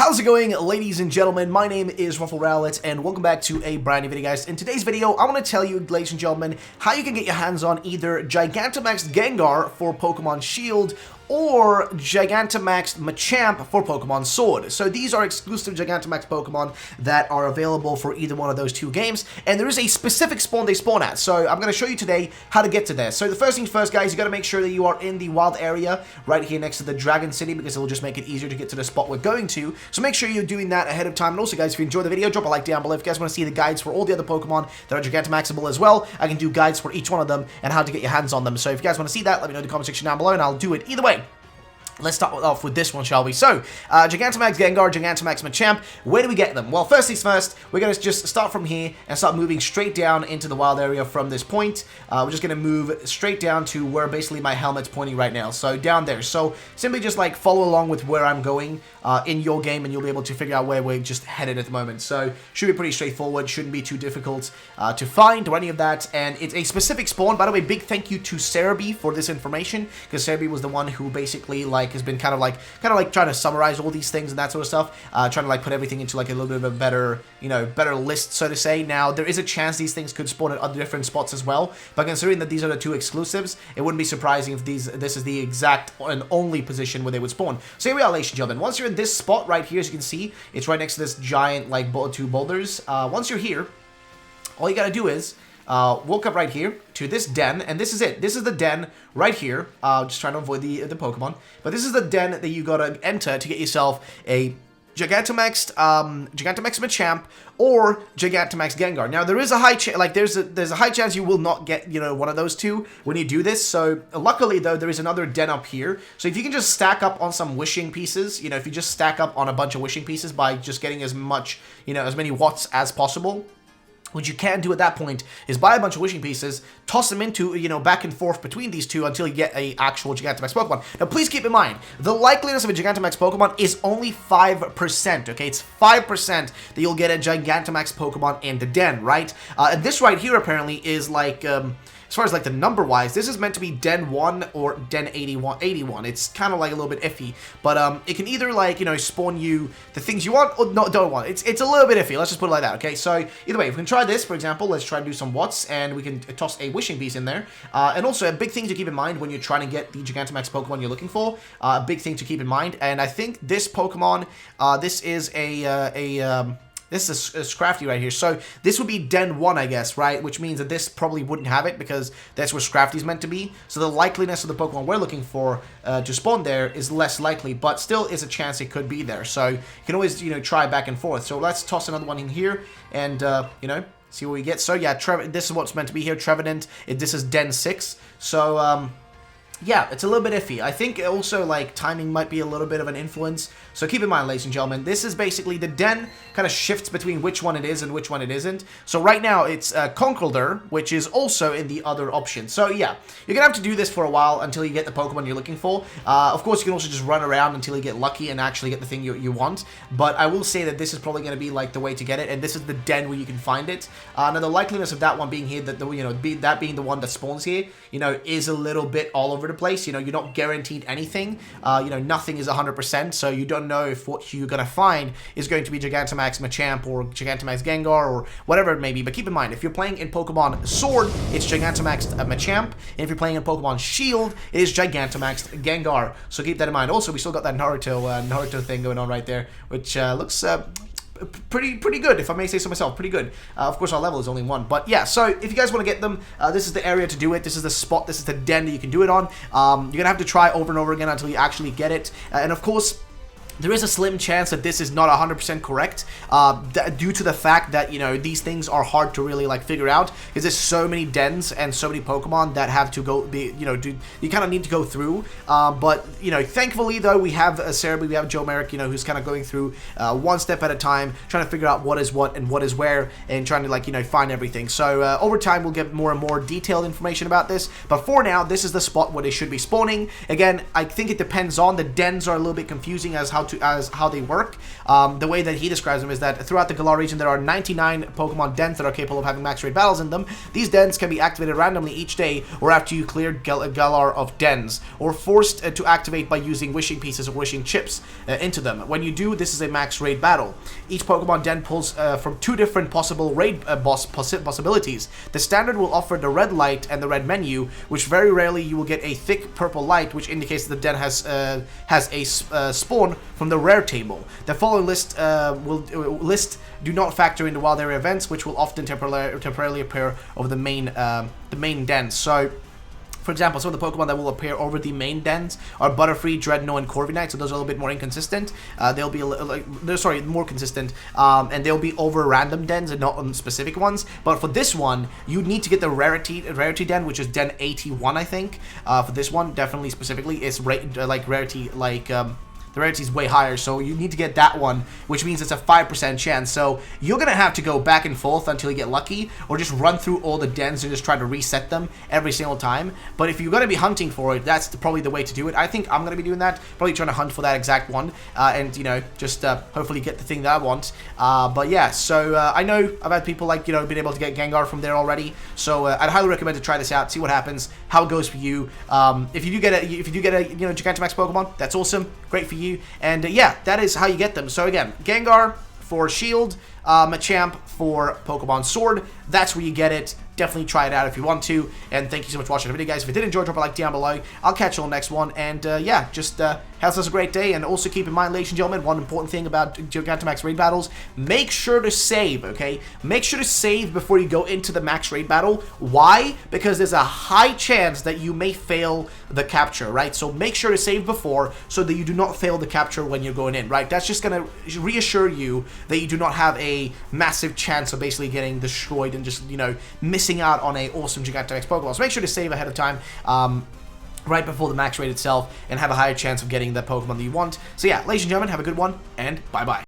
How's it going, ladies and gentlemen? My name is Ruffle Rowlet, and welcome back to a brand new video, guys. In today's video, I want to tell you, ladies and gentlemen, how you can get your hands on either Gigantamax Gengar for Pokemon Shield or Gigantamax Machamp for Pokemon Sword. So these are exclusive Gigantamax Pokemon that are available for either one of those two games, and there is a specific spawn they spawn at. So I'm going to show you today how to get to there. So the first things first, guys, you got to make sure that you are in the wild area right here next to the Dragon City, because it will just make it easier to get to the spot we're going to. So make sure you're doing that ahead of time. And also, guys, if you enjoyed the video, drop a like down below. If you guys want to see the guides for all the other Pokemon that are Gigantamaxable as well, I can do guides for each one of them and how to get your hands on them. So if you guys want to see that, let me know in the comment section down below, and I'll do it either way. Let's start off with this one, shall we? So, Gigantamax Gengar, Gigantamax Machamp, where do we get them? Well, first things first, we're going to just start from here and start moving straight down into the wild area from this point. We're just going to move straight down to where basically my helmet's pointing right now. So, down there. So, simply just like follow along with where I'm going in your game, and you'll be able to figure out where we're just headed at the moment. So, should be pretty straightforward, shouldn't be too difficult to find or any of that. And it's a specific spawn. By the way, big thank you to Cerebi for this information, because Cerebi was the one who basically has been kind of like trying to summarize all these things and that sort of stuff, trying to like put everything into like a little bit of a better, better list, so to say. Now, there is a chance these things could spawn at other different spots as well, but considering that these are the two exclusives, it wouldn't be surprising if this is the exact and only position where they would spawn. So here we are, ladies and gentlemen. Once you're in this spot right here, as you can see, it's right next to this giant like two boulders. Once you're here, all you gotta do is walk up right here to this den, and this is it. This is the den right here. Just trying to avoid the Pokemon, but this is the den that you gotta enter to get yourself a Gigantamax Machamp or Gigantamax Gengar. Now, there is a high chance, there's a high chance you will not get, one of those two when you do this. So luckily though, there is another den up here. So if you can just stack up on some wishing pieces, if you just stack up on a bunch of wishing pieces by just getting as much, as many watts as possible. What you can do at that point is buy a bunch of wishing pieces, toss them into, back and forth between these two until you get a actual Gigantamax Pokemon. Now, please keep in mind, the likeliness of a Gigantamax Pokemon is only 5%, okay? It's 5% that you'll get a Gigantamax Pokemon in the den, right? And this right here, apparently, is like, as far as like the number-wise, this is meant to be Den 1 or Den 81. It's kind of like a little bit iffy, but it can either like, spawn you the things you want or don't want. It's a little bit iffy. Let's just put it like that, okay? So either way, if we can try this, for example, let's try to do some watts, and we can toss a wishing piece in there. And also a big thing to keep in mind when you're trying to get the Gigantamax Pokemon you're looking for, a big thing to keep in mind, and I think this Pokemon, this is this is a Scrafty right here. So this would be Den 1, I guess, right? Which means that this probably wouldn't have it, because that's where Scrafty's meant to be. So the likeliness of the Pokemon we're looking for to spawn there is less likely, but still is a chance it could be there. So you can always, try back and forth. So let's toss another one in here and, see what we get. So yeah, this is what's meant to be here. Trevenant, this is Den 6. So, yeah, it's a little bit iffy. I think also, like, timing might be a little bit of an influence. So keep in mind, ladies and gentlemen, this is basically the den kind of shifts between which one it is and which one it isn't. So right now, it's Conkeldurr, which is also in the other option. So yeah, you're going to have to do this for a while until you get the Pokemon you're looking for. Of course, you can also just run around until you get lucky and actually get the thing you want. But I will say that this is probably going to be, like, the way to get it. And this is the den where you can find it. Now, the likeliness of that one being here, that that being the one that spawns here, is a little bit all over the place. You're not guaranteed anything. Nothing is 100%, so you don't know if what you're going to find is going to be Gigantamax Machamp or Gigantamax Gengar or whatever it may be. But keep in mind, if you're playing in Pokemon Sword, it's Gigantamax Machamp, and if you're playing in Pokemon Shield, it is Gigantamax Gengar. So keep that in mind. Also, we still got that Naruto thing going on right there, which looks pretty good, if I may say so myself. Pretty good. Of course, our level is only 1, but yeah. So if you guys want to get them, this is the area to do it. This is the spot. This is the den that you can do it on. You're gonna have to try over and over again until you actually get it. And of course, there is a slim chance that this is not 100% correct, due to the fact that, these things are hard to really, like, figure out, because there's so many dens and so many Pokemon that have to go, you kind of need to go through, but, thankfully, though, we have Cerebi, we have Joe Merrick, who's kind of going through one step at a time, trying to figure out what is what and what is where, and trying to, like, find everything. So, over time, we'll get more and more detailed information about this, but for now, this is the spot where they should be spawning. Again, I think it depends on, the dens are a little bit confusing as how how they work. The way that he describes them is that throughout the Galar region, there are 99 Pokemon dens that are capable of having max raid battles in them. These dens can be activated randomly each day or after you clear Galar of dens, or forced to activate by using wishing pieces or wishing chips into them. When you do, this is a max raid battle. Each Pokemon den pulls from 2 different possible raid boss possibilities. The standard will offer the red light and the red menu, which very rarely you will get a thick purple light, which indicates that the den has a spawn from the rare table. The following list do not factor into wild area events, which will often temporarily appear over the main den. So, for example, some of the Pokemon that will appear over the main dens are Butterfree, Dreadnought, and Corviknight, so those are a little bit more inconsistent. They'll be more consistent, and they'll be over random dens and not on specific ones. But for this one, you need to get the rarity den, which is den 81, I think. For this one, definitely specifically, it's rarity the rarity is way higher, so you need to get that one, which means it's a 5% chance. So you're going to have to go back and forth until you get lucky, or just run through all the dens and just try to reset them every single time. But if you're going to be hunting for it, that's probably the way to do it. I think I'm going to be doing that, probably trying to hunt for that exact one, and, you know, just hopefully get the thing that I want. But yeah, so I know I've had people, like, you know, been able to get Gengar from there already, so I'd highly recommend to try this out, see what happens, how it goes for you. If you do get a you know, Gigantamax Pokemon, that's awesome, great for you. And yeah, that is how you get them. So again, Gengar for Shield, Machamp for Pokemon Sword. That's where you get it. Definitely try it out if you want to. And thank you so much for watching the video, guys. If you did enjoy, drop a like down below. I'll catch you on the next one. And yeah, just have yourselves a great day. And also keep in mind, ladies and gentlemen, one important thing about Gigantamax raid battles: make sure to save, okay? Make sure to save before you go into the max raid battle. Why? Because there's a high chance that you may fail the capture, right? So make sure to save before, so that you do not fail the capture when you're going in, right? That's just gonna reassure you that you do not have a massive chance of basically getting destroyed and just, you know, missing out on a awesome Gigantamax Pokemon. So make sure to save ahead of time, right before the max raid itself, and have a higher chance of getting the Pokemon that you want. So yeah, ladies and gentlemen, have a good one, and bye-bye.